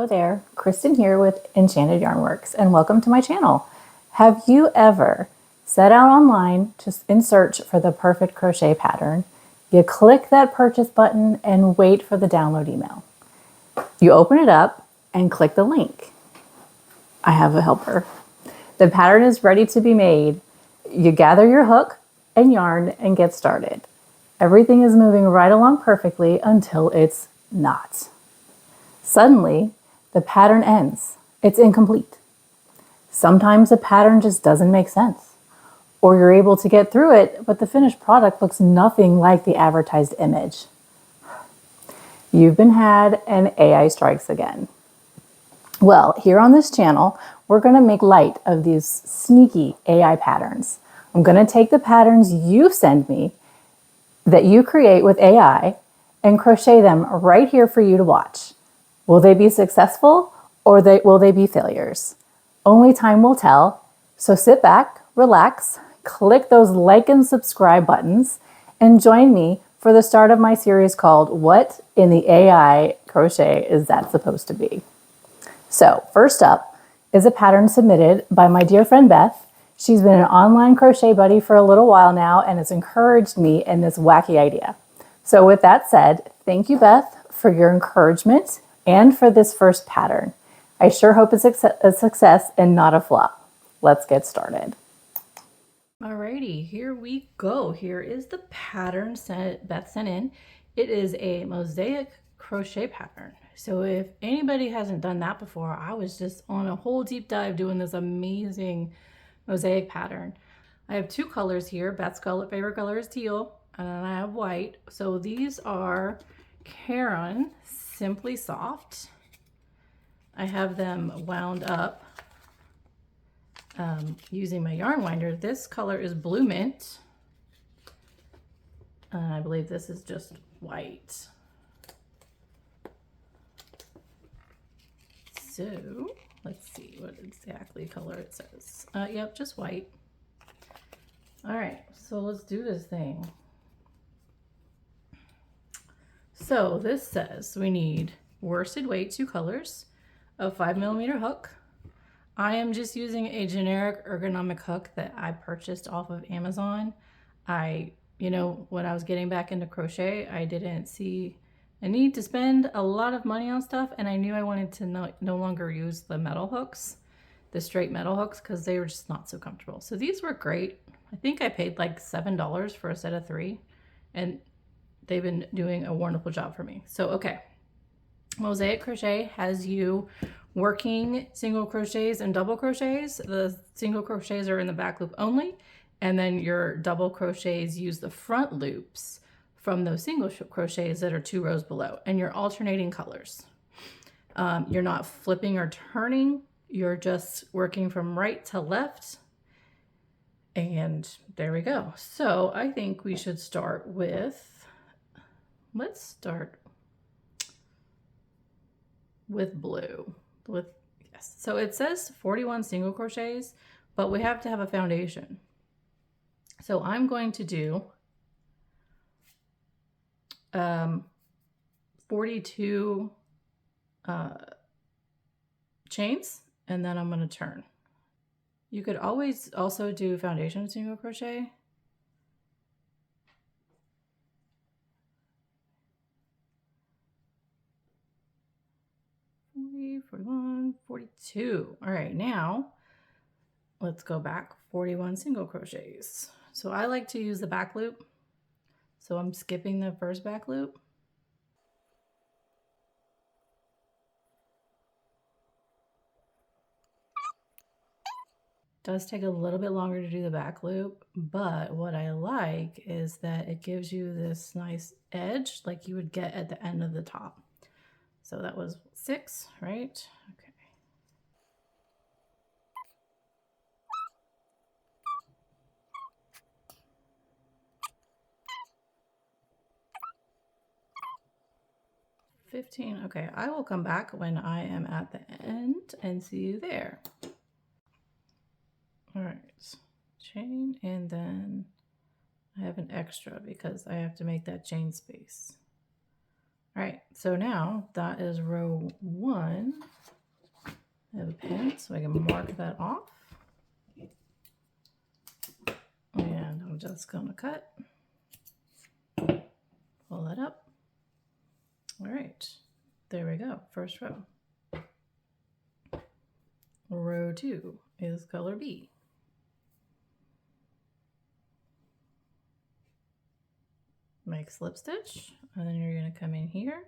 Hello there, Kristen here with Enchanted Yarnworks, and welcome to my channel. Have you ever set out online just in search for the perfect crochet pattern? You click that purchase button and wait for the download email. You open it up and click the link. I have a helper. The pattern is ready to be made. You gather your hook and yarn and get started. Everything is moving right along perfectly until it's not. Suddenly, the pattern ends. It's incomplete. Sometimes a pattern just doesn't make sense. Or you're able to get through it, but the finished product looks nothing like the advertised image. You've been had and AI strikes again. Well, here on this channel, we're going to make light of these sneaky AI patterns. I'm going to take the patterns you send me that you create with AI and crochet them right here for you to watch. Will they be successful or will they be failures? Only time will tell. So sit back, relax, click those like and subscribe buttons, and join me for the start of my series called What in the AI Crochet Is That Supposed to Be? So first up is a pattern submitted by my dear friend Beth. She's been an online crochet buddy for a little while now and has encouraged me in this wacky idea. So with that said, thank you, Beth, for your encouragement and for this first pattern. I sure hope it's a success and not a flop. Let's get started. Alrighty, here we go. Here is the pattern Beth sent in. It is a mosaic crochet pattern. So if anybody hasn't done that before, I was just on a whole deep dive doing this amazing mosaic pattern. I have two colors here. Beth's favorite color is teal, and then I have white. So these are Caron Simply Soft. I have them wound up using my yarn winder. This color is Blue Mint. I believe this is just white. So let's see what exactly color it says. Yep, just white. All right, so let's do this thing. So this says we need worsted weight, 2 colors, a 5mm hook. I am just using a generic ergonomic hook that I purchased off of Amazon. When I was getting back into crochet, I didn't see a need to spend a lot of money on stuff, and I knew I wanted to no longer use the metal hooks, the straight metal hooks, because they were just not so comfortable. So these were great. I think I paid like $7 for a set of 3, and they've been doing a wonderful job for me. So, okay. Mosaic crochet has you working single crochets and double crochets. The single crochets are in the back loop only, and then your double crochets use the front loops from those single crochets that are 2 rows below, and you're alternating colors. You're not flipping or turning. You're just working from right to left. And there we go. So I think we should start with, let's start with blue. Yes. So it says 41 single crochets, but we have to have a foundation. So I'm going to do 42 chains, and then I'm going to turn. You could always also do foundation single crochet. Forty, 41, 42. All right, now let's go back. 41 single crochets. So I like to use the back loop. So I'm skipping the first back loop. Does take a little bit longer to do the back loop, but what I like is that it gives you this nice edge like you would get at the end of the top. So that was 6, right? Okay. $15. Okay, I will come back when I am at the end and see you there. All right, chain, and then I have an extra because I have to make that chain space. All right, so now that is row 1. I have a pen so I can mark that off. And I'm just gonna cut, pull that up. All right, there we go, first row. Row 2 is color B. Make slip stitch, and then you're gonna come in here.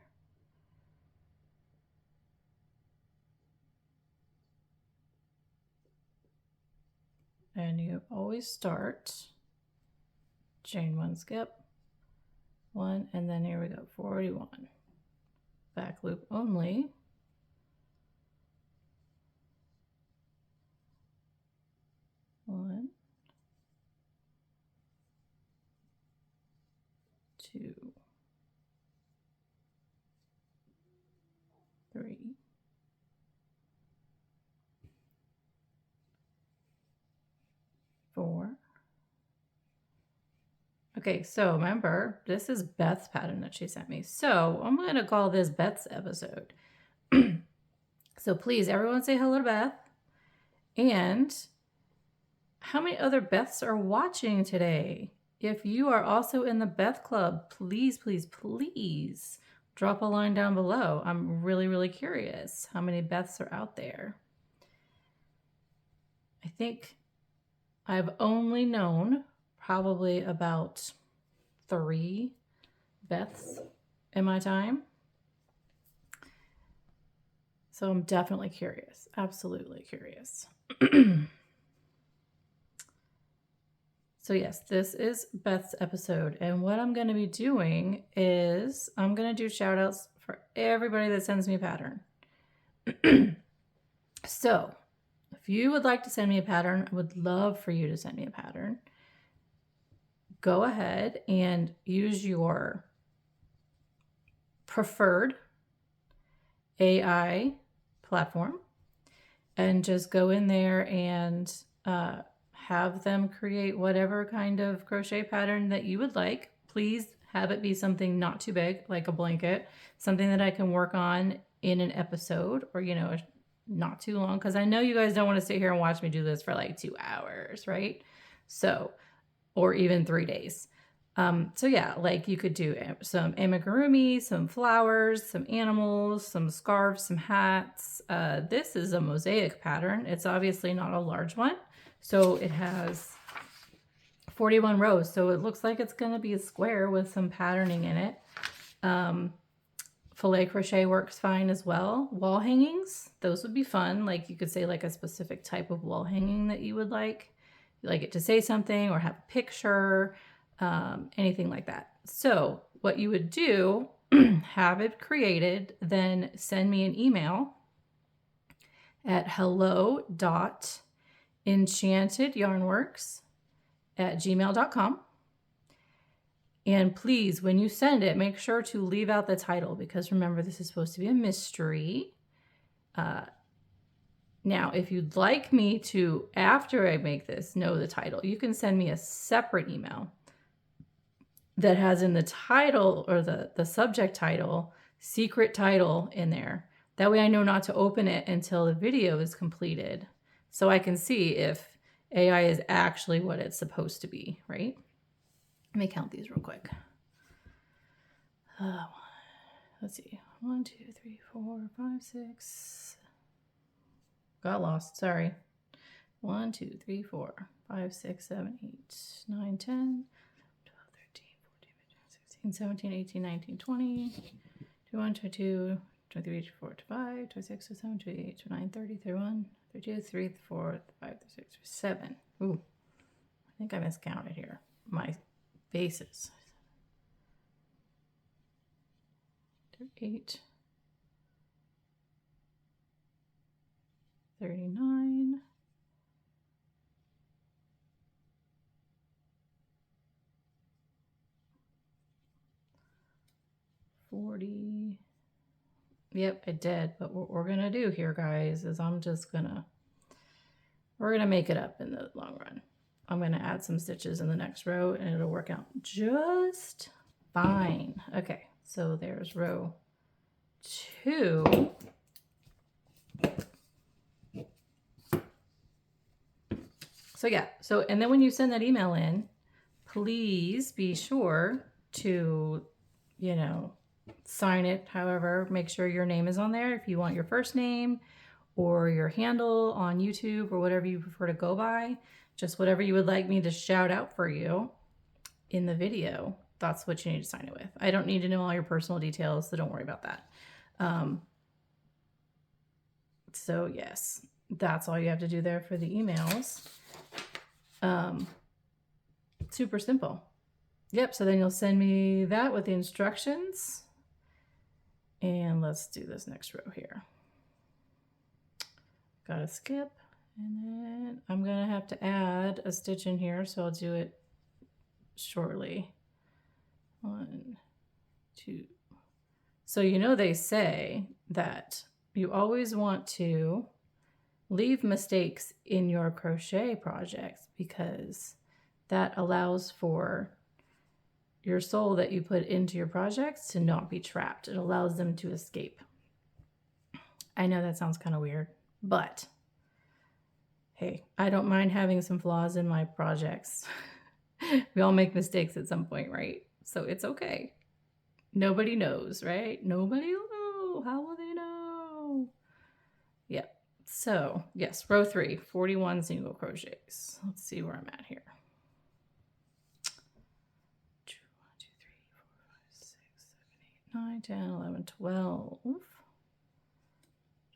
And you always start chain 1 skip, 1, and then here we go, 41. Back loop only. One, 2, 3, 4. Okay, so remember, this is Beth's pattern that she sent me. So I'm going to call this Beth's episode. So please, everyone say hello to Beth. And how many other Beths are watching today? If you are also in the Beth Club, please, please, please drop a line down below. I'm really, really curious how many Beths are out there. I think I've only known probably about 3 Beths in my time. So I'm definitely curious, absolutely curious. So yes, this is Beth's episode. And what I'm going to be doing is I'm going to do shout outs for everybody that sends me a pattern. So if you would like to send me a pattern, I would love for you to send me a pattern. Go ahead and use your preferred AI platform and just go in there and have them create whatever kind of crochet pattern that you would like. Please have it be something not too big, like a blanket, something that I can work on in an episode, or, you know, not too long, because I know you guys don't want to sit here and watch me do this for like 2 hours, right? So, or even 3 days. So yeah, like you could do some amigurumi, some flowers, some animals, some scarves, some hats. This is a mosaic pattern. It's obviously not a large one. So it has 41 rows. So it looks like it's going to be a square with some patterning in it. Filet crochet works fine as well. Wall hangings, those would be fun. Like you could say like a specific type of wall hanging that you would like. You like it to say something or have a picture, anything like that. So what you would do, have it created, then send me an email at hello.enchantedyarnworks@gmail.com. And please, when you send it, make sure to leave out the title, because remember, this is supposed to be a mystery. Now, if you'd like me to, after I make this, know the title, you can send me a separate email that has in the title, or the subject title, secret title in there. That way I know not to open it until the video is completed, so I can see if AI is actually what it's supposed to be, right? Let me count these real quick. Let's see. 1, 2, 3, 4, 5, 6. Got lost. Sorry. 1, 2, 3, 4, 5, 6, 7, 8, 9, 10, 12, 13, 14, 15, 16, 17, 18, 19, 20, 21, 22, 23, 24, 25, 26, 27, 28, 29, 30, 31, 32, 33, 34, 35, 36, 37. Ooh, I think I miscounted here. My bases. 38, 39, 40. Yep, I did. But what we're going to do here, guys, is we're going to make it up in the long run. I'm going to add some stitches in the next row and it'll work out just fine. Okay, so there's row 2. So yeah, so, and then when you send that email in, please be sure to, you know, sign it. However, make sure your name is on there. If you want your first name or your handle on YouTube or whatever you prefer to go by, just whatever you would like me to shout out for you in the video, that's what you need to sign it with. I don't need to know all your personal details, so don't worry about that. So yes, that's all you have to do there for the emails. Super simple. Yep, so then you'll send me that with the instructions. And let's do this next row here. Gotta skip. And then I'm gonna have to add a stitch in here, so I'll do it shortly. 1, 2. So you know they say that you always want to leave mistakes in your crochet projects because that allows for your soul that you put into your projects to not be trapped. It allows them to escape. I know that sounds kind of weird, but hey, I don't mind having some flaws in my projects. We all make mistakes at some point, right? So it's okay. Nobody knows, right? Nobody will know. How will they know? Yeah. So yes, row 3, 41 single crochets. Let's see where I'm at here. 2, 1, 2, 3, 4, 5, 6, 7, 8, 9, 10, 11, 12,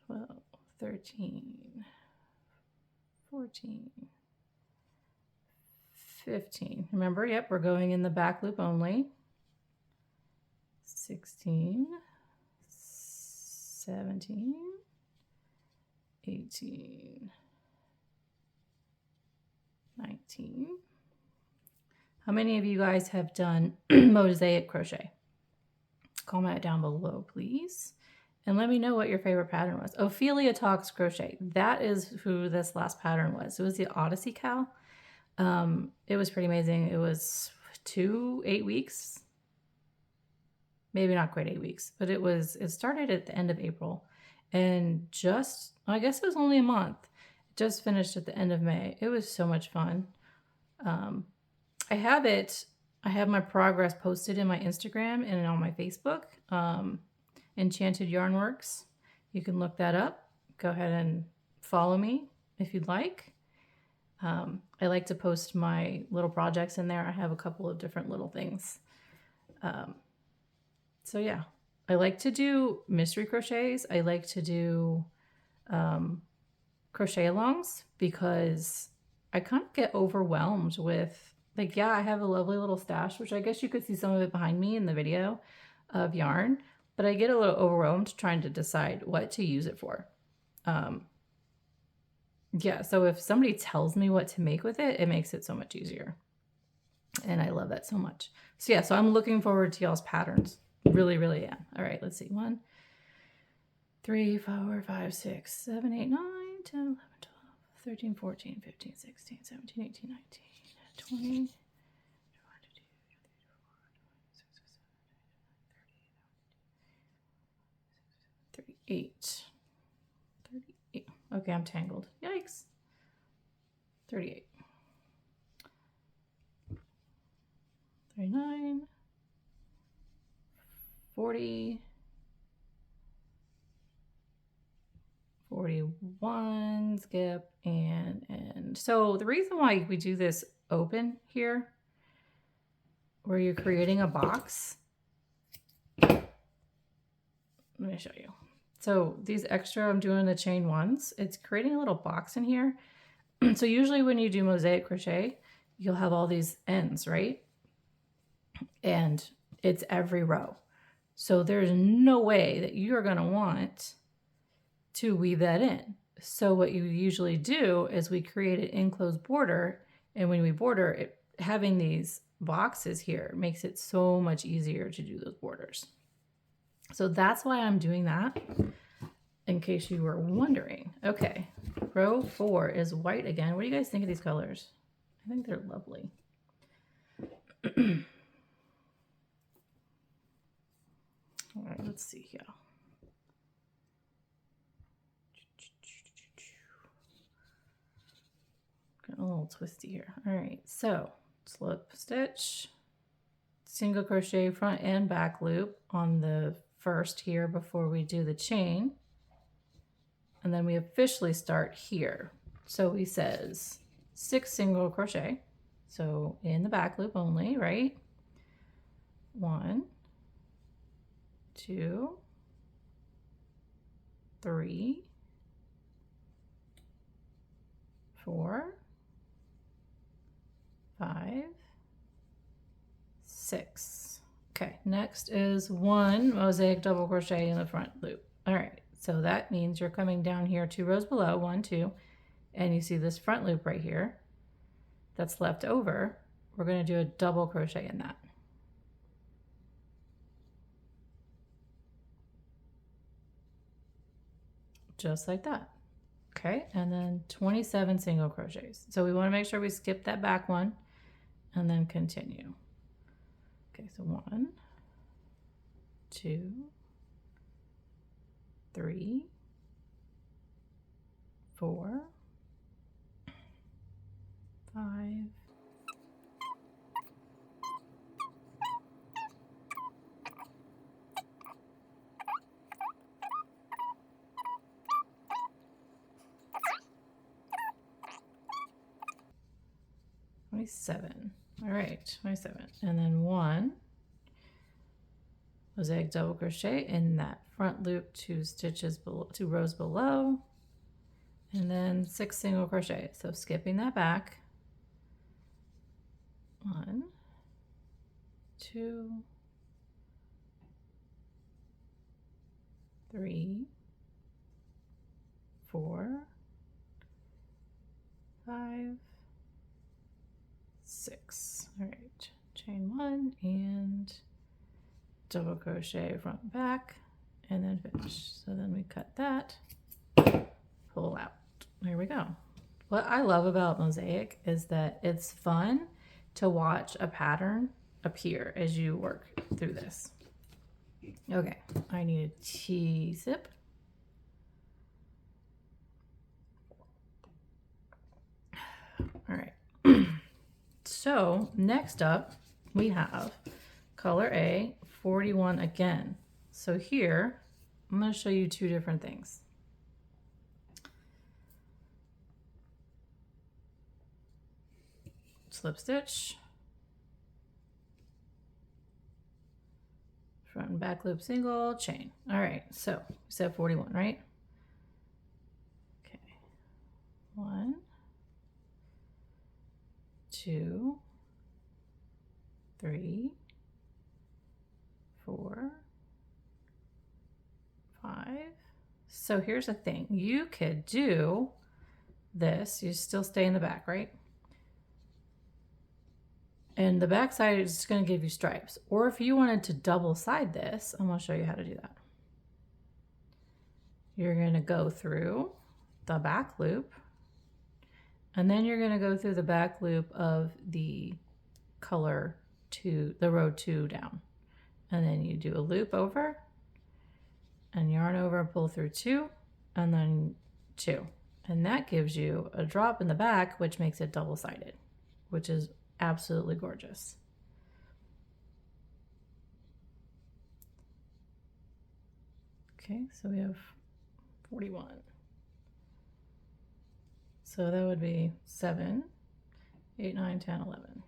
12, 13, 14, 15. Remember, yep, we're going in the back loop only. 16, 17, 18, 19. How many of you guys have done mosaic crochet? Comment down below, please. And let me know what your favorite pattern was. Ophelia Talks Crochet. That is who this last pattern was. It was the Odyssey Cow. It was pretty amazing. It was 8 weeks. Maybe not quite 8 weeks, but it started at the end of April. And I guess it was only a month. It just finished at the end of May. It was so much fun. I have my progress posted in my Instagram and on my Facebook. Enchanted Yarnworks. You can look that up. Go ahead and follow me if you'd like. I like to post my little projects in there. I have a couple of different little things. So yeah, I like to do mystery crochets. I like to do crochet alongs because I kind of get overwhelmed with, like, yeah, I have a lovely little stash, which I guess you could see some of it behind me in the video of yarn, but I get a little overwhelmed trying to decide what to use it for. Yeah, so if somebody tells me what to make with it, it makes it so much easier. And I love that so much. So yeah, so I'm looking forward to y'all's patterns. Really, really am. All right, let's see. 1, 3, 4, 5, 6, 7, 8, 9, 10, 11, 12, 13, 14, 15, 16, 17, 18, 19, 20, 38. 38. Okay, I'm tangled. Yikes. 38. 39. 40. 41, skip, and so the reason why we do this open here, where you're creating a box, let me show you. So these extra, I'm doing the chain ones, it's creating a little box in here. So usually when you do mosaic crochet, you'll have all these ends, right? And it's every row. So there's no way that you're going to want to weave that in. So what you usually do is we create an enclosed border, and when we border it, having these boxes here makes it so much easier to do those borders. So that's why I'm doing that, in case you were wondering. Okay, row 4 is white again. What do you guys think of these colors? I think they're lovely. All right, let's see here. little twisty here. All right, so slip stitch, single crochet front and back loop on the first here before we do the chain. And then we officially start here. So he says 6 single crochet. So in the back loop only, right? 1, 2, 3, 4, 5, 6. Okay, next is 1 mosaic double crochet in the front loop. All right, so that means you're coming down here 2 rows below, 1, 2, and you see this front loop right here that's left over. We're going to do a double crochet in that. Just like that. Okay, and then 27 single crochets. So we want to make sure we skip that back one and then continue. Okay, so 1, 2, 3, 4, 5, 27. All right, 27. And then 1 mosaic double crochet in that front loop, 2 stitches below, 2 rows below, and then 6 single crochet. So skipping that back. 1, 2, 3, 4, 5, 6. All right, chain 1 and double crochet front and back, and then finish. So then we cut that, pull out. There we go. What I love about mosaic is that it's fun to watch a pattern appear as you work through this. Okay, I need a T-zip. All right. So next up we have color A, 41 again. So here I'm going to show you 2 different things. Slip stitch, front and back loop single, chain. All right, so we said 41, right? Okay, 1, 2, 3, 4, 5. So here's the thing. You could do this. You still stay in the back, right? And the back side is just going to give you stripes. Or if you wanted to double side this, I'm going to show you how to do that. You're going to go through the back loop, and then you're going to go through the back loop of the color 2, the row 2 down. And then you do a loop over and yarn over and pull through 2 and then 2. And that gives you a drop in the back, which makes it double-sided, which is absolutely gorgeous. Okay, so we have 41. So that would be 7, 8, 9, 10, 11.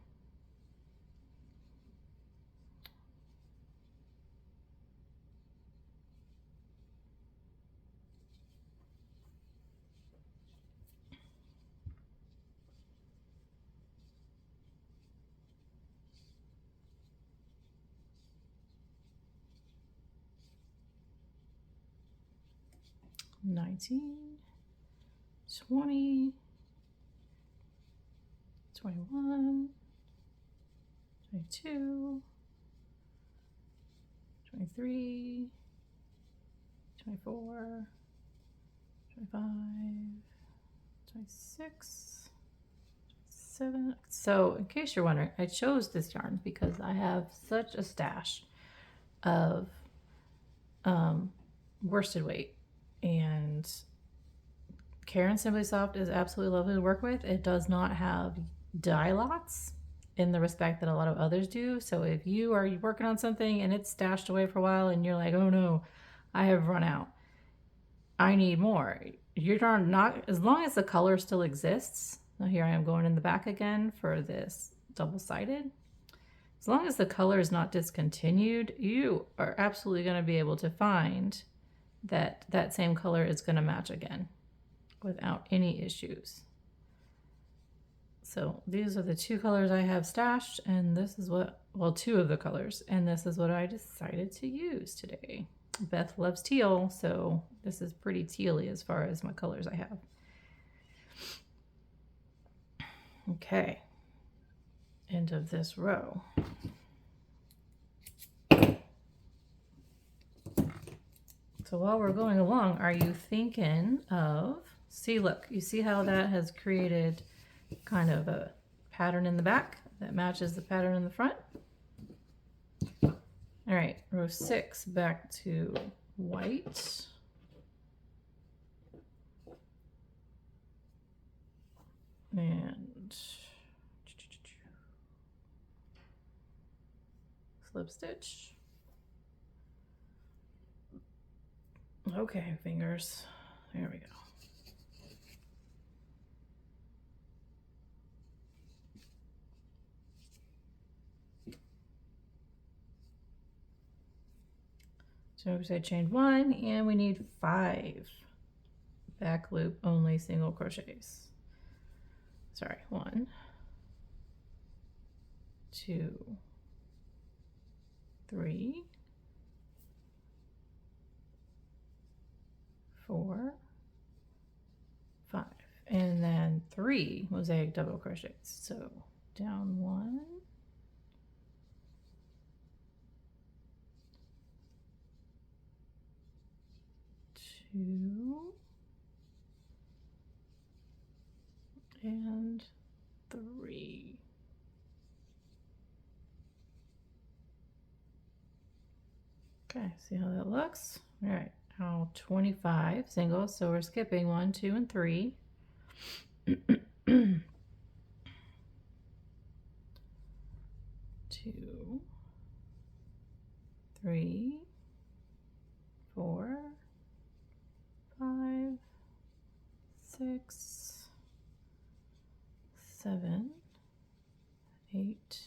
$19, 20, 21, 22, 23, 24, 25, 26, 27. So in case you're wondering, I chose this yarn because I have such a stash of worsted weight and Caron Simply Soft is absolutely lovely to work with. It does not have dye lots in the respect that a lot of others do. So if you are working on something and it's stashed away for a while and you're like, oh no, I have run out, I need more. You're not, as long as the color still exists. Now here I am going in the back again for this double-sided. As long as the color is not discontinued, you are absolutely going to be able to find that that same color is going to match again without any issues. So these are the two colors I have stashed, and this is what, well, two of the colors, and this is what I decided to use today. Beth loves teal, so this is pretty tealy as far as my colors I have. Okay, end of this row. So while we're going along, are you thinking of, see, look, you see how that has created kind of a pattern in the back that matches the pattern in the front? All right, row 6, back to white. And slip stitch. Okay, fingers. There we go. So I chained 1, and we need 5 back loop only single crochets. Sorry, 1, 2, 3, 4, 5, and then 3 mosaic double crochets. So down 1, 2, and 3. Okay, see how that looks? All right, now 25 singles, so we're skipping 1, 2, and 3. 2, 3, 4, 5, 6, 7, 8,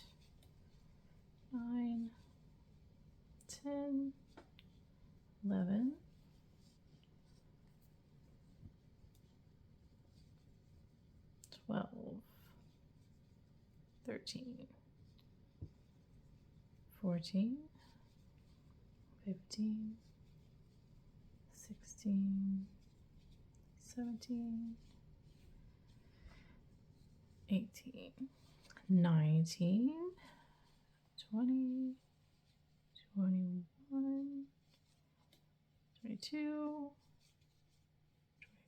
9, 10, 11, 12, 13, 14, 15, 16, 17, 18, 19, 20, 21, 22,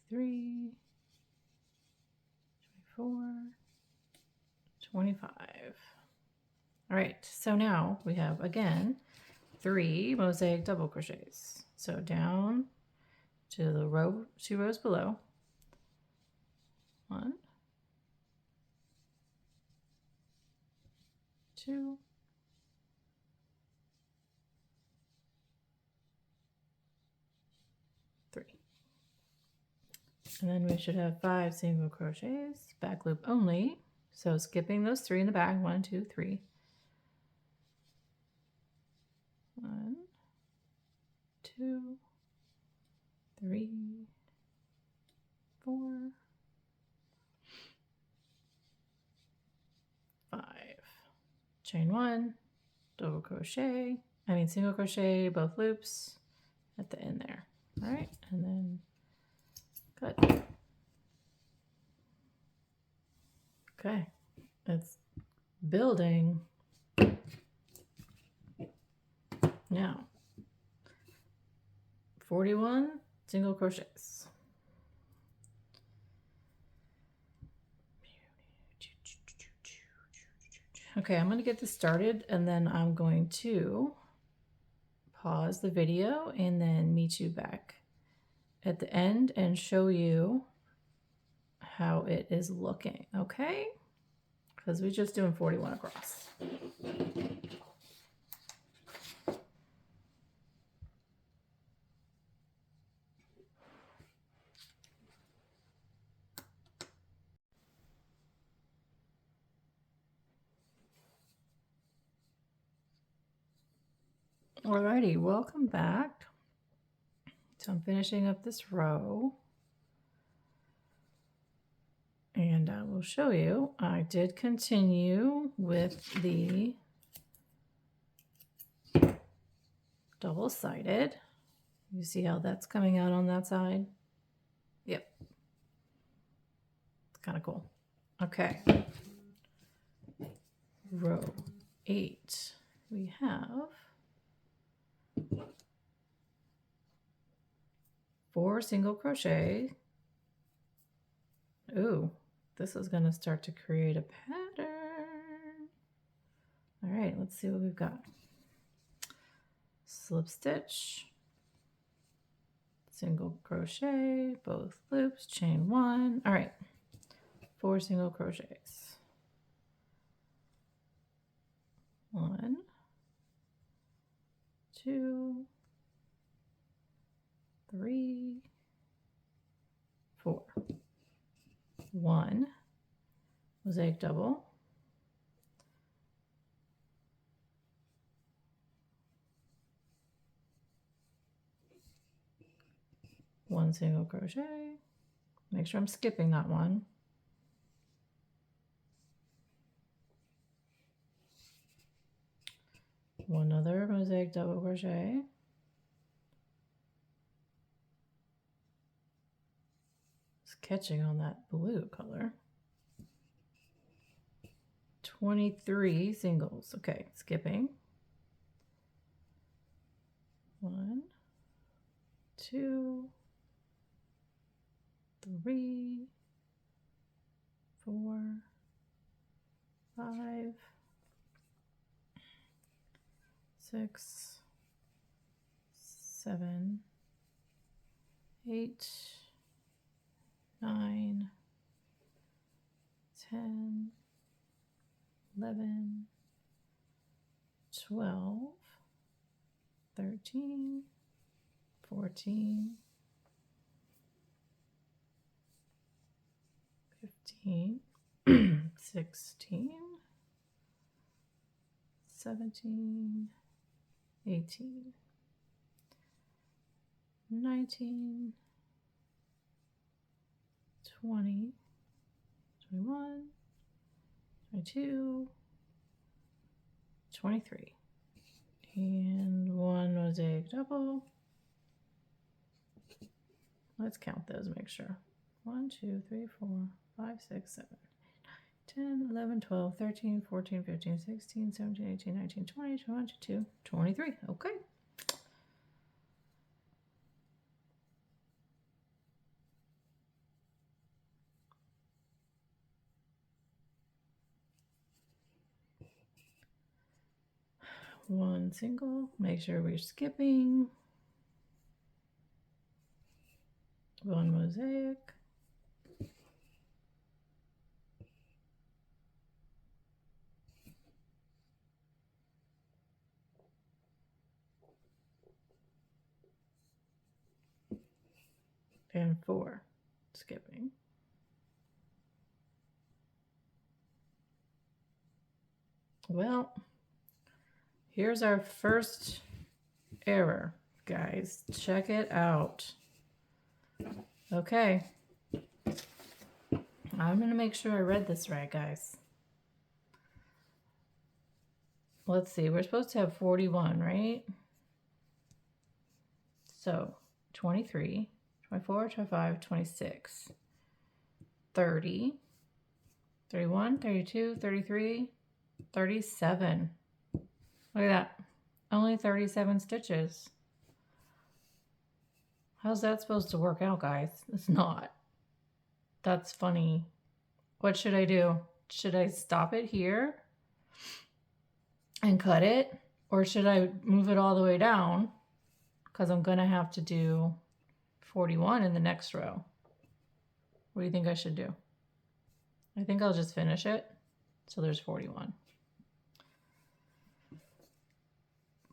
23, 24, 25. All right, so now we have, again, 3 mosaic double crochets. So down to the row, 2 rows below. 1, 2, 3. And then we should have 5 single crochets, back loop only. So skipping those 3 in the back, 1, 2, 3. 1, 2, 3, 4, 5. Chain 1, double crochet, single crochet, both loops at the end there. All right, and then cut. Okay, it's building. Now, 41 single crochets. Okay, I'm going to get this started, and then I'm going to pause the video and then meet you back at the end and show you how it is looking, okay? Because we're just doing 41 across. Alrighty, welcome back. So I'm finishing up this row. And I will show you, I did continue with the double-sided. You see how that's coming out on that side? Yep. It's kind of cool. Okay. Row 8. We have 4 single crochet. Ooh, this is going to start to create a pattern. All right, let's see what we've got. Slip stitch, single crochet, both loops, chain 1. All right, 4 single crochets. 1, 2, 3, 4. 1 mosaic double, 1 single crochet. Make sure I'm skipping that one. One other mosaic double crochet. It's catching on that blue color. 23 singles. Okay, skipping. 1, 2, 3, 4, 5, 6, 7, 8, 9, 10, 11, 12, 13, 14, 15, 16, 17, 18, 19, 20, 21, 22, 23. And 1 mosaic double. Let's count those, make sure. 1, 2, 3, 4, 5, 6, 7, 10, 11, 12, 13, 14, 15, 16, 17, 18, 19, 20, 21, 22, 23. Okay. One single, make sure we're skipping. 1 mosaic. And 4 skipping. Well, here's our first error, guys. Check it out. Okay. I'm going to make sure I read this right, guys. Let's see. We're supposed to have 41, right? So 23, 24, 25, 26, 30, 31, 32, 33, 37. Look at that. Only 37 stitches. How's that supposed to work out, guys? It's not. That's funny. What should I do? Should I stop it here and cut it? Or should I move it all the way down? Because I'm going to have to do 41 in the next row. What do you think I should do? I think I'll just finish it. So there's 41.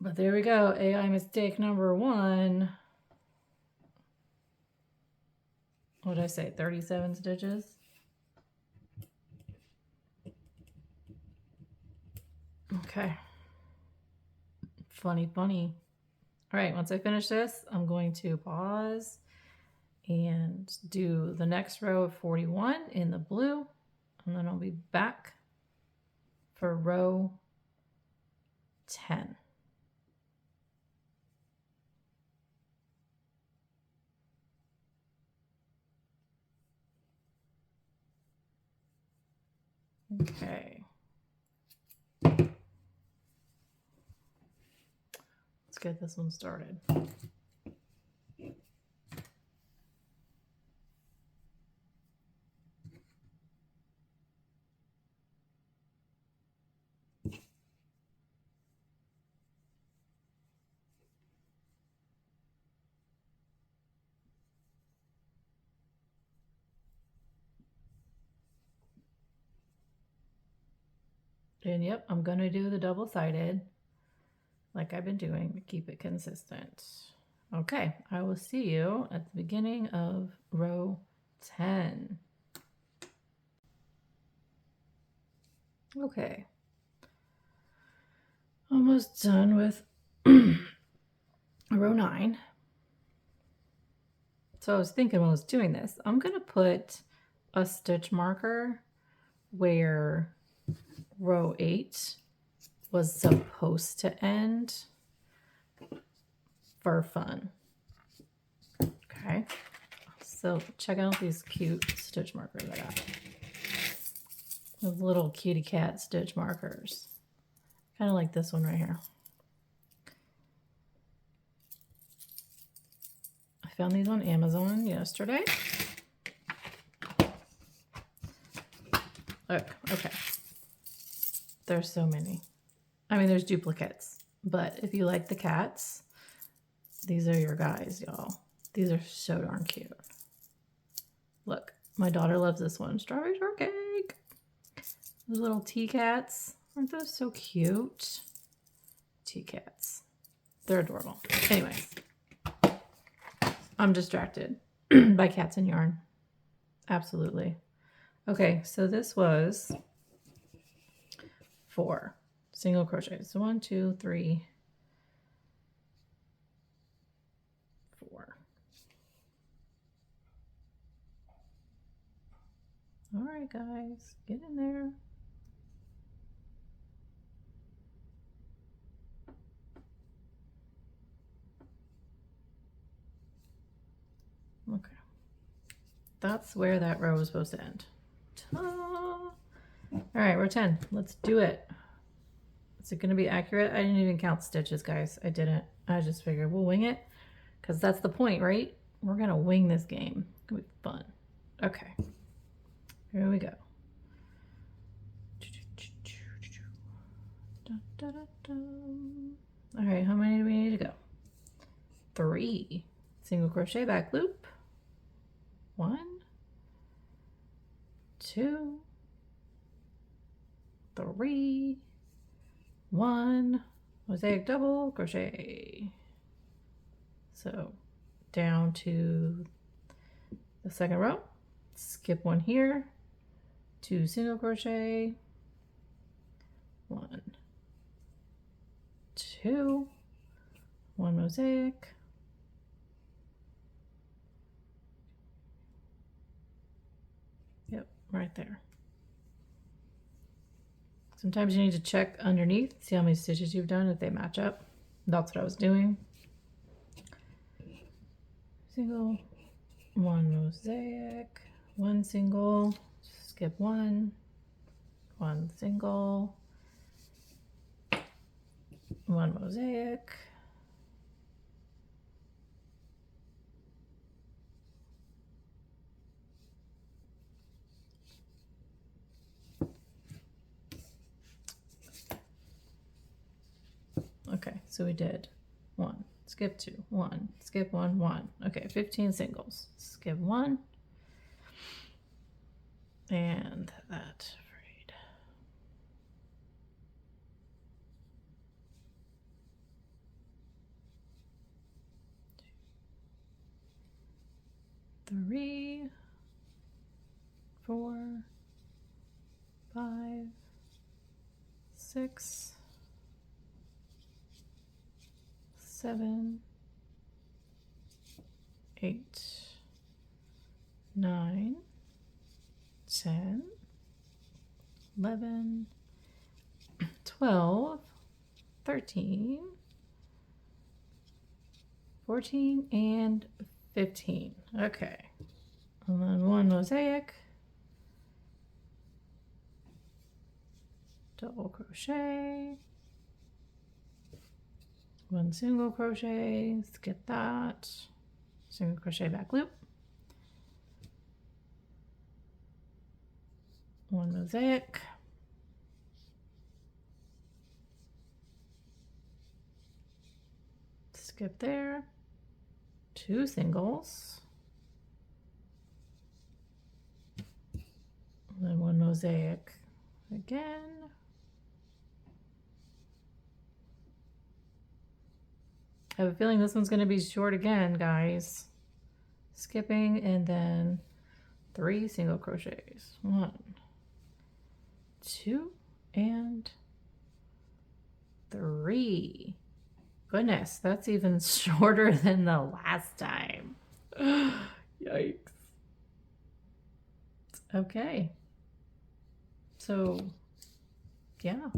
But there we go. AI mistake number 1. What did I say? 37 stitches? Okay. Funny, funny. All right, once I finish this, I'm going to pause and do the next row of 41 in the blue, and then I'll be back for row 10. Okay. Let's get this one started. And yep, I'm going to do the double-sided like I've been doing to keep it consistent. Okay, I will see you at the beginning of row 10. Okay. Almost done with row 9. So I was thinking when I was doing this, I'm going to put a stitch marker where row 8 was supposed to end for fun. Okay, so check out these cute stitch markers I got. Those little kitty cat stitch markers. Kind of like this one right here. I found these on Amazon yesterday. Look, okay. There's so many. I mean, there's duplicates, but if you like the cats, these are your guys, y'all. These are so darn cute. Look, my daughter loves this one. Strawberry shortcake. Those little tea cats. Aren't those so cute? Tea cats. They're adorable. Anyways, I'm distracted by cats and yarn. Absolutely. Okay, so this was 4 single crochets. So 1, 2, 3, 4. All right, guys, get in there. Okay. That's where that row was supposed to end. Ta-da! All right, row 10. Let's do it. Is it going to be accurate? I didn't even count stitches, guys. I didn't. I just figured we'll wing it because that's the point, right? We're going to wing this game. It's going to be fun. Okay. Here we go. All right, how many do we need to go? 3. Single crochet back loop. 1, 2, 3, 1, mosaic double crochet. So down to the second row, skip 1 here, 2 single crochet, 1, 2, 1 mosaic, yep, right there. Sometimes you need to check underneath, see how many stitches you've done, if they match up. That's what I was doing. Single, 1 mosaic, 1 single, skip 1, 1 single, 1 mosaic, okay, so we did 1, skip 2, 1, skip 1, 1. Okay, 15 singles. Skip 1, and that frayed. Three, 4, 5, 6, 7, 8, 9, 10, 11, 12, 13, 14, and 15. Okay. And then one mosaic, double crochet, one single crochet, skip that, single crochet back loop, one mosaic, skip there, two singles, and then one mosaic again, I have a feeling this one's going to be short again, guys. Skipping and then 3 single crochets, 1, 2, and 3. Goodness, that's even shorter than the last time. Yikes. Okay. So, yeah.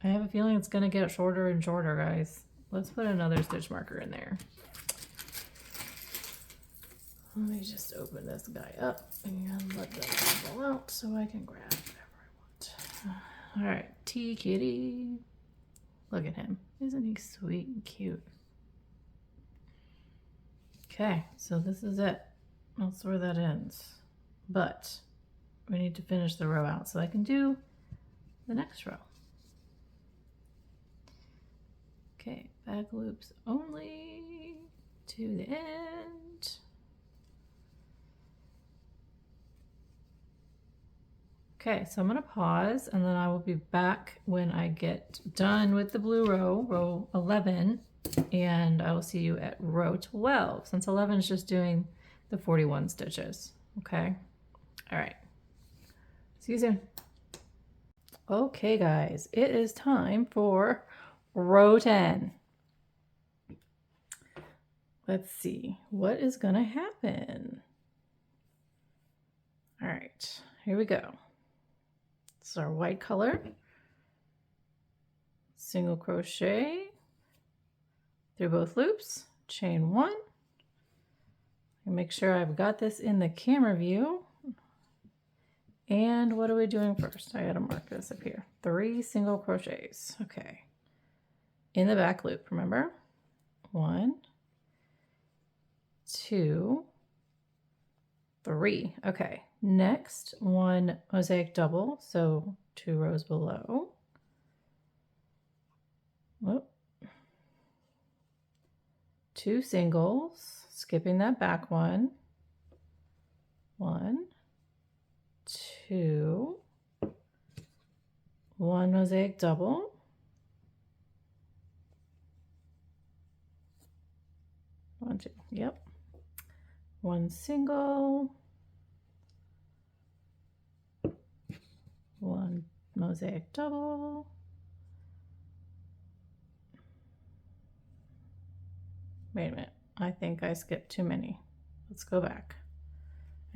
I have a feeling it's going to get shorter and shorter, guys. Let's put another stitch marker in there. Let me just open this guy up and let them fall out so I can grab whatever I want. All right, Tea Kitty. Look at him. Isn't he sweet and cute? Okay, so this is it. That's where that ends. But we need to finish the row out so I can do the next row. Okay, back loops only to the end. Okay, so I'm going to pause and then I will be back when I get done with the blue row, row 11, and I will see you at row 12, since 11 is just doing the 41 stitches. Okay, all right, see you soon. Okay, guys, it is time for row 10. Let's see what is going to happen. All right, here we go. This is our white color. Single crochet through both loops, chain 1. And make sure I've got this in the camera view. And what are we doing first? I gotta mark this up here. 3 single crochets. Okay. In the back loop, remember? 1, 2, 3. Okay. Next, 1 mosaic double, so 2 rows below. Whoop. 2 singles, skipping that back one. 1, 2, 1 mosaic double. 1, 2, yep. 1 single. 1 mosaic double. Wait a minute, I think I skipped too many. Let's go back.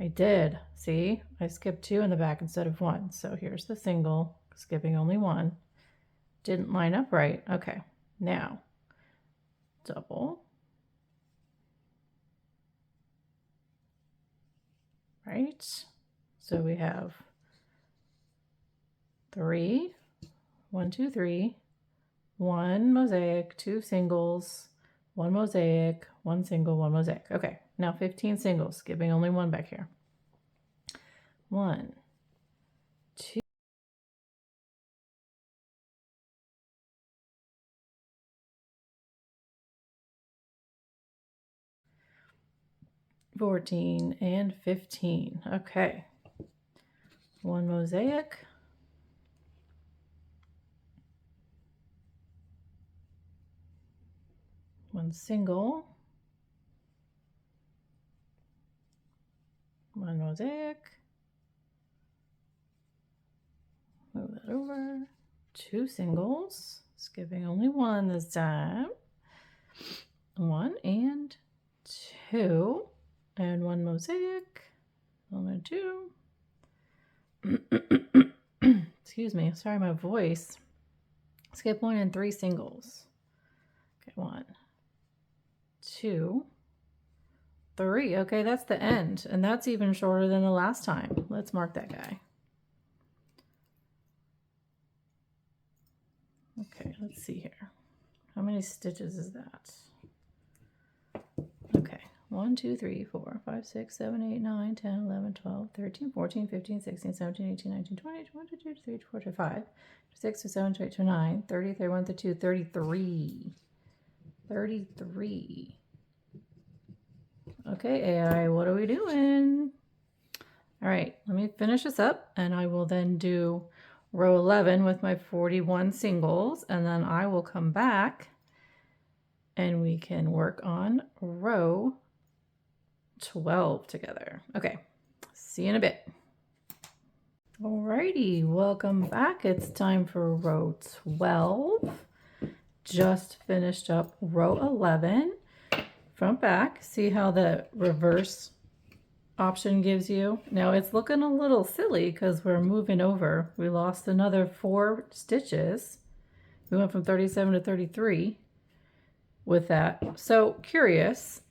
I did, see? I skipped 2 in the back instead of 1. So here's the single, skipping only 1. Didn't line up right. Okay, now double. Right? So we have 3, 1, 2, 3, 1 mosaic, 2 singles, 1 mosaic, 1 single, 1 mosaic. Okay, now 15 singles, skipping only 1 back here. 1, 2, 1, 14, and 15. Okay. One mosaic. One single. One mosaic. Move that over. Two singles. Skipping only one this time. One and two. And one mosaic. One and two. Excuse me. Sorry, my voice. Skip one and three singles. Okay, 1, 2, 3. Okay, that's the end. And that's even shorter than the last time. Let's mark that guy. Okay, let's see here. How many stitches is that? Okay, 1, 2, 3, 4, 5, 6, 7, 8, 9, 10, 11, 12, 13, 14, 15, 16, 17, 18, 19, 20, 21, 22, 23, 24, 25, 26, 27, 28, 29, 30, 31, 32, 33. 33. Okay, AI, what are we doing? All right, let me finish this up and I will then do row 11 with my 41 singles, and then I will come back and we can work on row 12 together. Okay, see you in a bit. Alrighty, welcome back. It's time for row 12. Just finished up row 11. Front back, see how the reverse option gives you. Now it's looking a little silly because we're moving over. We lost another 4 stitches. We went from 37 to 33 with that. So curious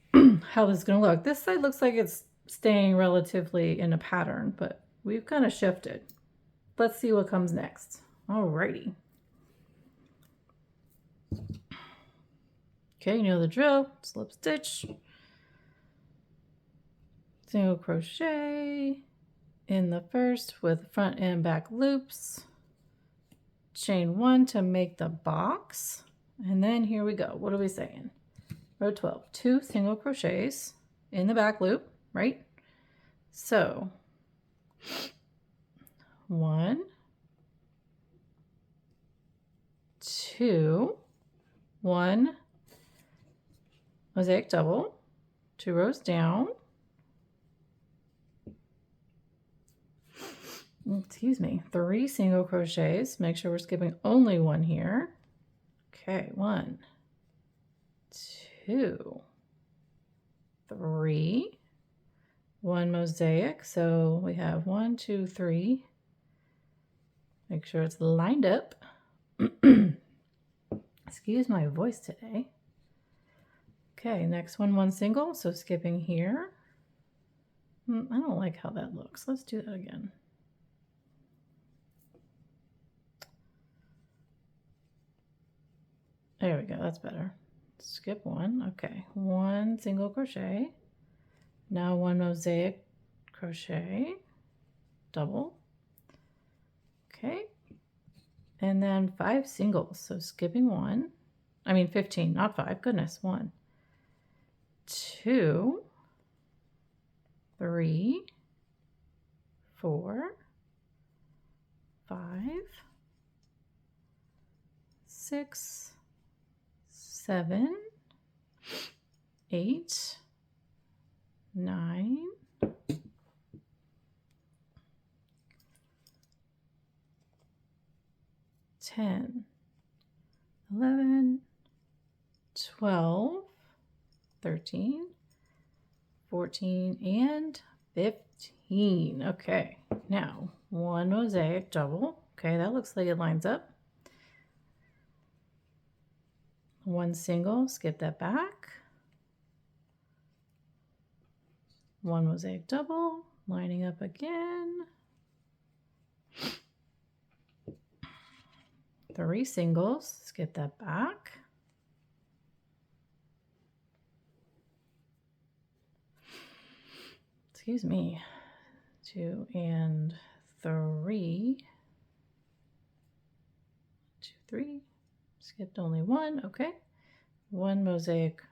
how this is going to look. This side looks like it's staying relatively in a pattern, but we've kind of shifted. Let's see what comes next. Alrighty. Okay, you know the drill. Slip stitch, single crochet in the first with front and back loops, chain 1 to make the box, and then here we go. What are we saying? Row 12, 2 single crochets in the back loop, right? So 1, 2, 1 mosaic double, 2 rows down, excuse me, 3 single crochets. Make sure we're skipping only 1 here. Okay, 1, 2, 3, 1 mosaic. So we have 1, 2, 3. Make sure it's lined up. Excuse my voice today. Okay, next one, 1 single. So skipping here. I don't like how that looks. Let's do that again. There we go, that's better. Skip 1, okay. 1 single crochet. Now 1 mosaic crochet, double. Okay. And then 5 singles. So skipping 1. I mean 15, not 5. Goodness, 1, 2, 3, 4, 5, 6, 7, 8, 9, 10, 11, 12, 13, 14, and 15. Okay, now 1 mosaic double. Okay, that looks like it lines up. 1 single, skip that back. 1 mosaic double, lining up again. 3 singles, skip that back. Excuse me. 2 and 3. 2, 3. Skipped only 1. Okay. 1 mosaic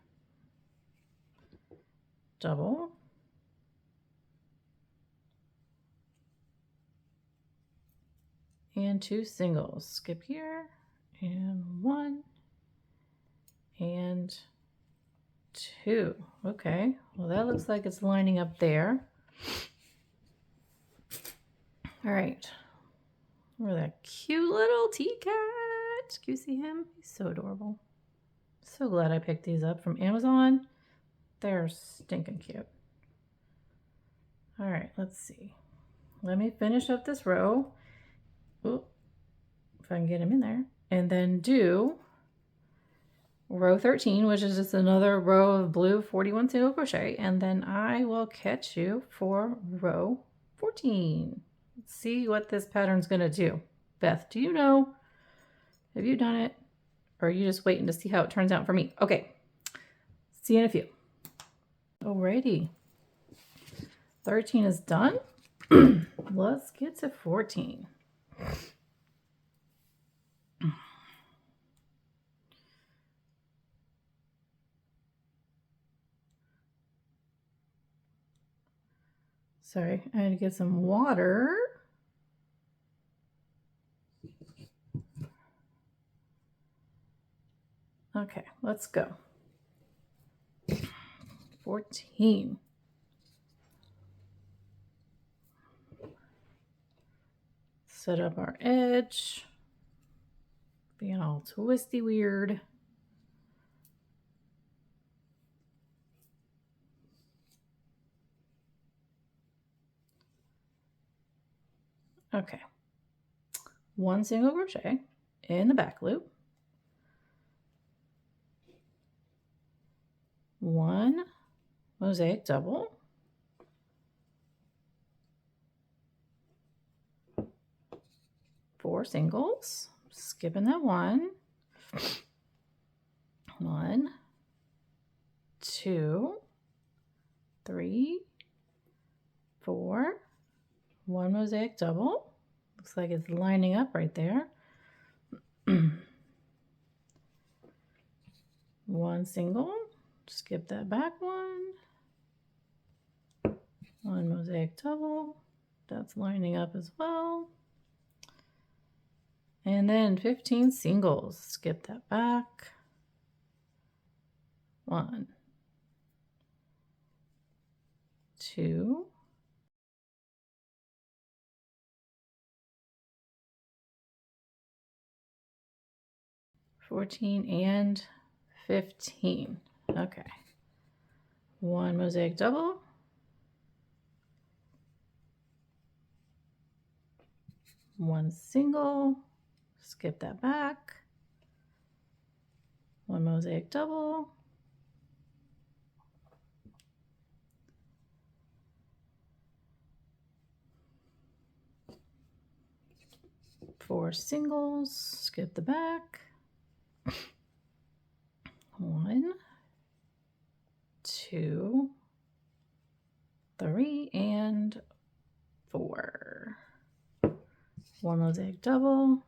double. and 2 singles. Skip here, and 1 and 2. Okay, well that looks like it's lining up there. All right, we're that cute little tea cat. Do you see him? He's so adorable. So glad I picked these up from Amazon. They're stinking cute. All right, let's see. Let me finish up this row. Oop, if I can get him in there. And then do row 13, which is just another row of blue 41 single crochet. And then I will catch you for row 14. Let's see what this pattern's gonna do. Beth, do you know? Have you done it? Or are you just waiting to see how it turns out for me? Okay, see you in a few. Alrighty, 13 is done. Let's get to 14. Sorry, I had to get some water. Okay, let's go. 14. Set up our edge. Being all twisty weird. Okay. 1 single crochet in the back loop. 1 mosaic double. 4 singles. Skipping that 1. 1, 2, 3, 4. 1 mosaic double. Looks like it's lining up right there. 1 single. Skip that back 1. 1 mosaic double. That's lining up as well. And then 15 singles. Skip that back. 1, 2, 14 and 15. Okay. 1 mosaic double. 1 single. Skip that back. 1 mosaic double. 4 singles. Skip the back. 1, 2, 3, and 4. 1 mosaic double.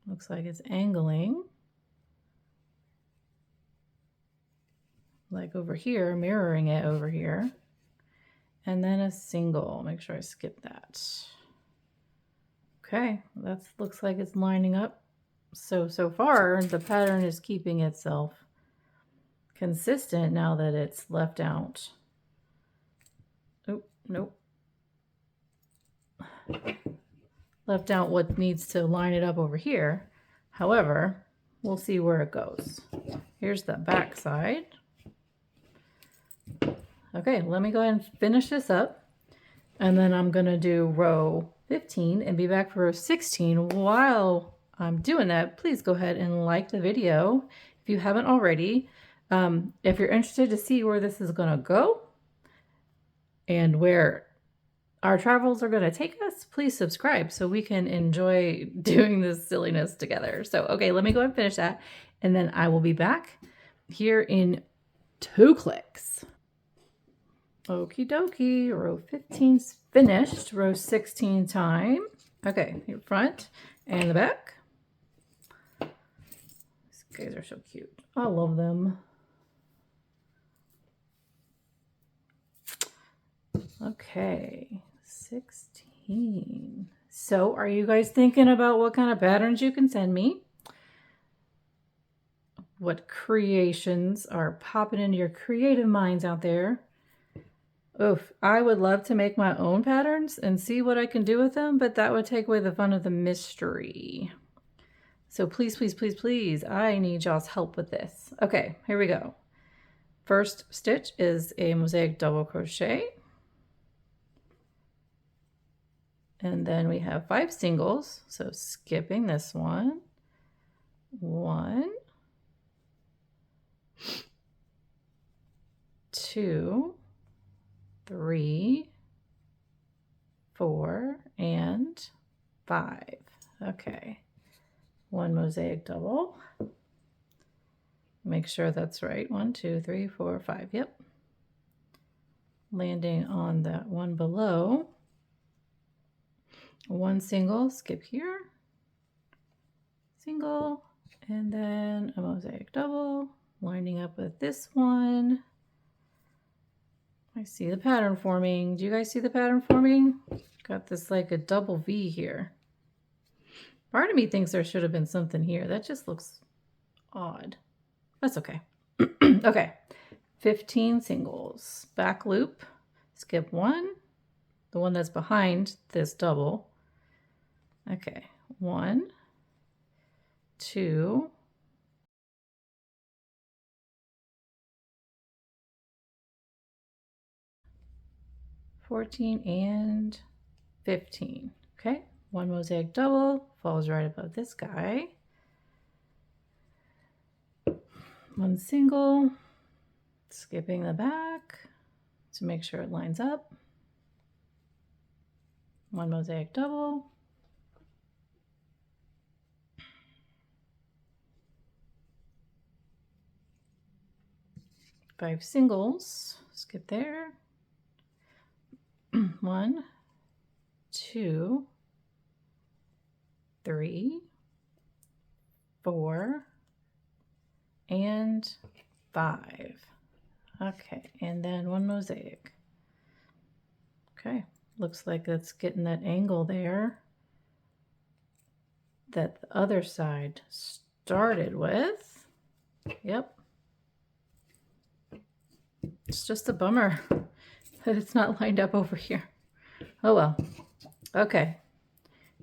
Looks like it's angling. Like over here, mirroring it over here. And then a single. Make sure I skip that. Okay, that looks like it's lining up. So far, the pattern is keeping itself consistent now that it's left out. Oh, nope. Left out what needs to line it up over here. However, we'll see where it goes. Here's the back side. Okay, let me go ahead and finish this up. And then I'm going to do row 15 and be back for row 16. While I'm doing that, please go ahead and like the video if you haven't already. If you're interested to see where this is going to go and where our travels are going to take us, please subscribe so we can enjoy doing this silliness together. So, okay, let me go ahead and finish that. And then I will be back here in 2 clicks. Okie dokie, row 15's finished. Row 16 time. Okay, your front and the back. These guys are so cute. I love them. Okay, 16. So are you guys thinking about what kind of patterns you can send me? What creations are popping into your creative minds out there? Oof, I would love to make my own patterns and see what I can do with them, but that would take away the fun of the mystery. So please, please, please, please, I need y'all's help with this. Okay, here we go. First stitch is a mosaic double crochet. And then we have 5 singles, so skipping this one. 1, 2, 3, 4, and 5. Okay, 1 mosaic double. Make sure that's right. 1, 2, 3, 4, 5. Yep. Landing on that one below. 1 single, skip here. Single, and then a mosaic double, lining up with this one. I see the pattern forming. Do you guys see the pattern forming? Got this like a double V here. Part of me thinks there should have been something here. That just looks odd. That's okay. Okay, 15 singles. Back loop, skip 1, the one that's behind this double. Okay, 1, 2, 14 and 15. Okay, 1 mosaic double falls right above this guy. 1 single, skipping the back to make sure it lines up. 1 mosaic double. Five singles, skip there. 1, 2, 3, 4, and 5. Okay, and then 1 mosaic. Okay, looks like it's getting that angle there that the other side started with. Yep. It's just a bummer that it's not lined up over here. Oh well. Okay,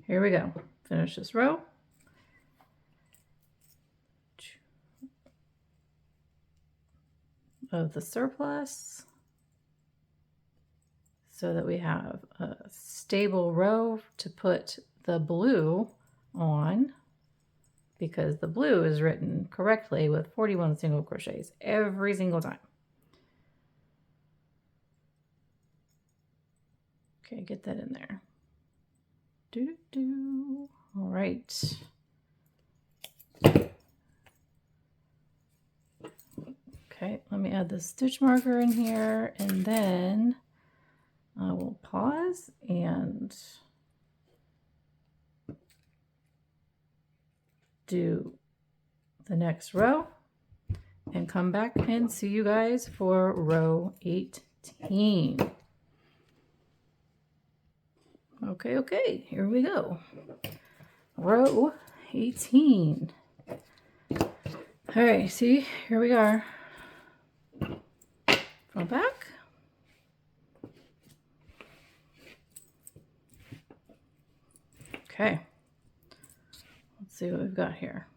here we go. Finish this row. Of the surplus so that we have a stable row to put the blue on, because the blue is written correctly with 41 single crochets every single time. Okay, get that in there. All right. Okay, let me add the stitch marker in here, and then I will pause and do the next row and come back and see you guys for row 18. Okay, here we go. Row 18. All right, see, here we are. Go back. Okay, let's see what we've got here.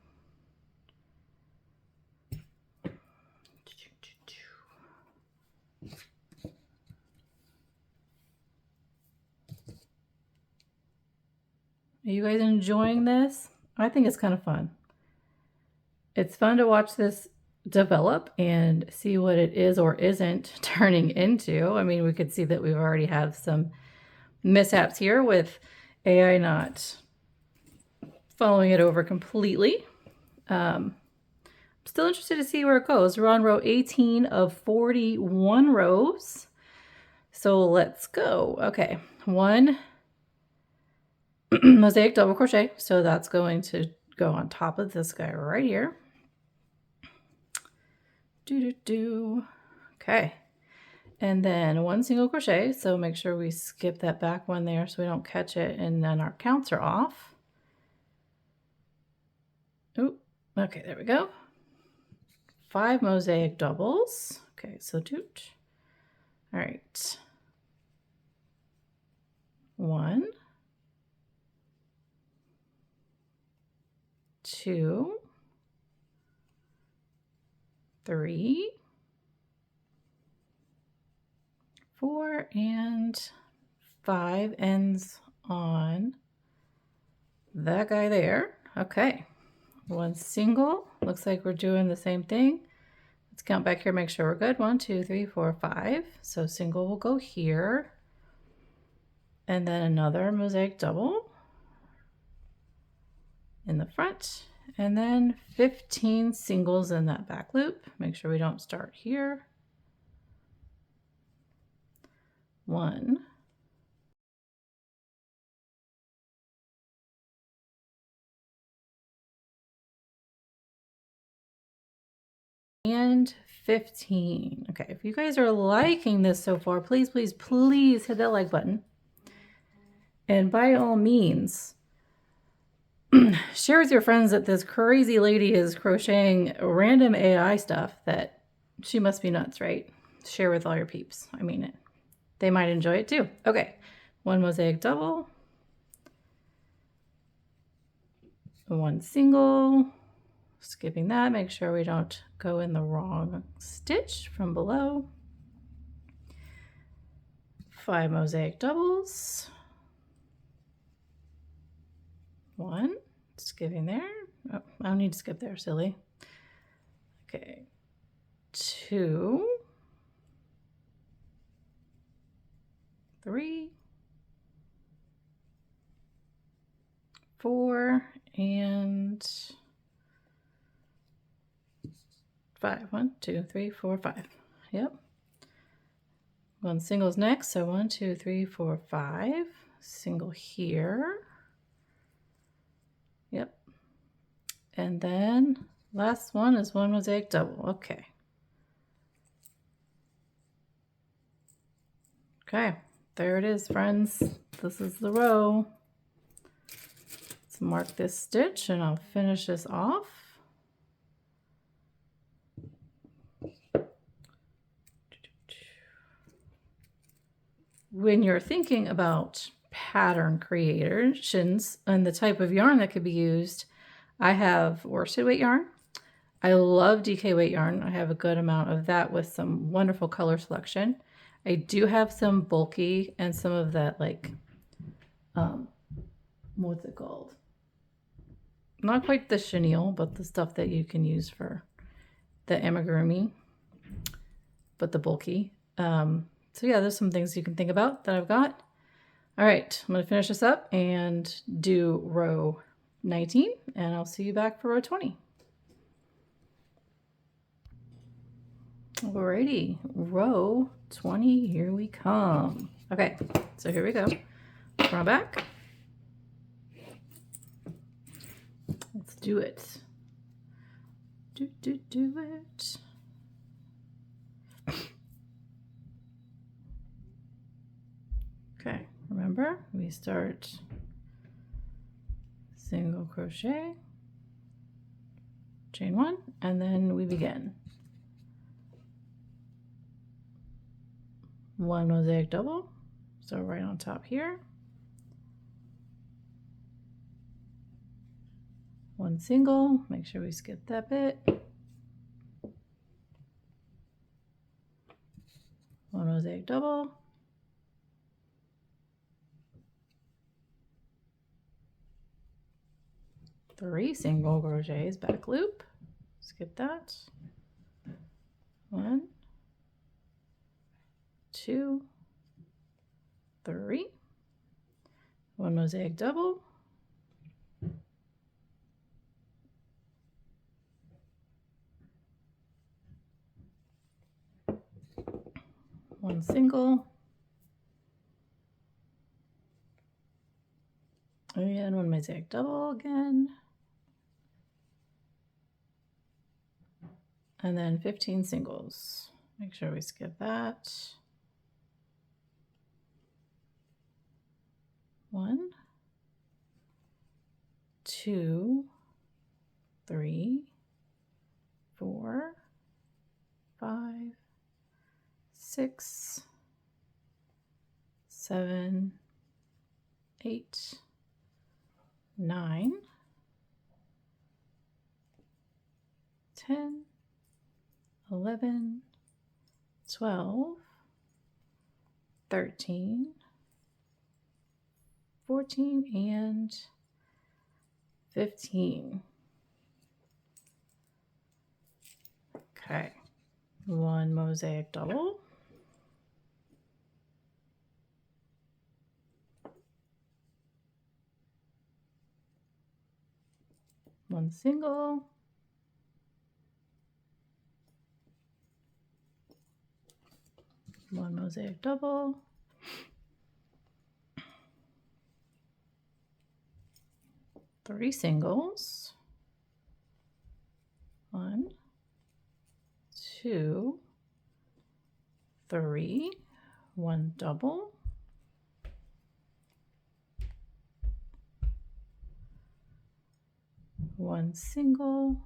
Are you guys enjoying this? I think it's kind of fun. It's fun to watch this develop and see what it is or isn't turning into. I mean, we could see that we already have some mishaps here with AI not following it over completely. I'm still interested to see where it goes. We're on row 18 of 41 rows. So let's go. Okay, 1 mosaic double crochet. So that's going to go on top of this guy right here. Okay. and then 1 single crochet. So make sure we skip that back one there so we don't catch it, and then our counts are off. Oh, okay, there we go. 5 mosaic doubles. Okay, so toot. All right. 1, 2, 3, 4, and 5 ends on that guy there. Okay, 1 single. Looks like we're doing the same thing. Let's count back here, make sure we're good. 1, 2, 3, 4, 5. So single will go here. And then another mosaic double in the front. And then 15 singles in that back loop. Make sure we don't start here. 1, and 15. Okay, if you guys are liking this so far, please, please, please hit that like button. And by all means, share with your friends that this crazy lady is crocheting random AI stuff that she must be nuts, right? Share with all your peeps. I mean it. They might enjoy it too. Okay, 1 mosaic double, 1 single, skipping that, make sure we don't go in the wrong stitch from below. 5 mosaic doubles, 1, skipping there. Oh, I don't need to skip there, silly. Okay, 2, 3, 4, and 5. 1, 2, 3, 4, 5. Yep. 1 single's next, so 1, 2, 3, 4, 5. Single here. Yep. And then last one is 1 mosaic double. Okay. Okay, there it is, friends. This is the row. Let's mark this stitch and I'll finish this off. When you're thinking about pattern creations and the type of yarn that could be used, I have worsted weight yarn. I love DK weight yarn. I have a good amount of that with some wonderful color selection. I do have some bulky and some of that, like, what's it called? Not quite the chenille, but the stuff that you can use for the amigurumi, but the bulky. So yeah, there's some things you can think about that I've got. All right, I'm going to finish this up and do row 19, and I'll see you back for row 20. Alrighty, row 20, here we come. Okay, so here we go. Front back. Let's do it. Do it. Okay, remember, we start single crochet, chain 1, and then we begin. 1 mosaic double, so right on top here. 1 single, make sure we skip that bit. 1 mosaic double. 3 single crochets, back loop, skip that. 1, 2, 3, 1 mosaic double, 1 single, and 1 mosaic double again, and then 15 singles. Make sure we skip that. 1, 2, 3, 4, 5, 6, 7, 8, 9, 10, 11, 12, 13, 14, and 15. Okay, 1 mosaic double. One single. One mosaic double. Three singles. 1, 2, 3, 1 double. One single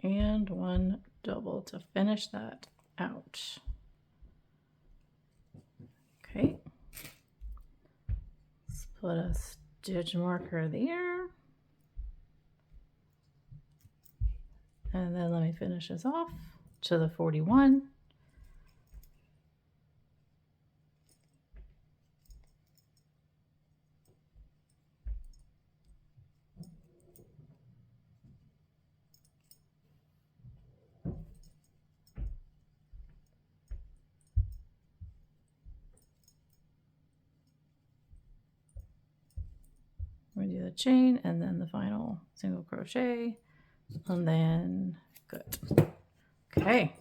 and 1 double to finish that out. Okay, let's put a stitch marker there. And then let me finish this off to the 41. We do the chain and then the final single crochet, and then good. Okay.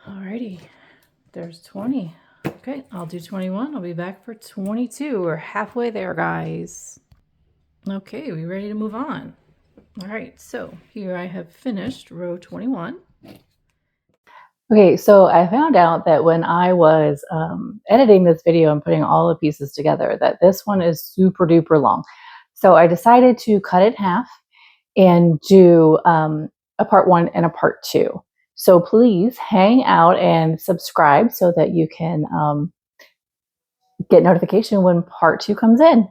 Alrighty, there's 20. Okay, I'll do 21. I'll be back for 22. We're halfway there, guys. Okay, we ready to move on? All right, so here I have finished row 21. Okay, so I found out that when I was editing this video and putting all the pieces together, that this one is super duper long. So I decided to cut it in half and do a part 1 and a part 2. So please hang out and subscribe so that you can get notification when part 2 comes in.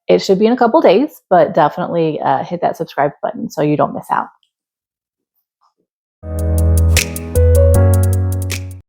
It should be in a couple days, but definitely hit that subscribe button so you don't miss out.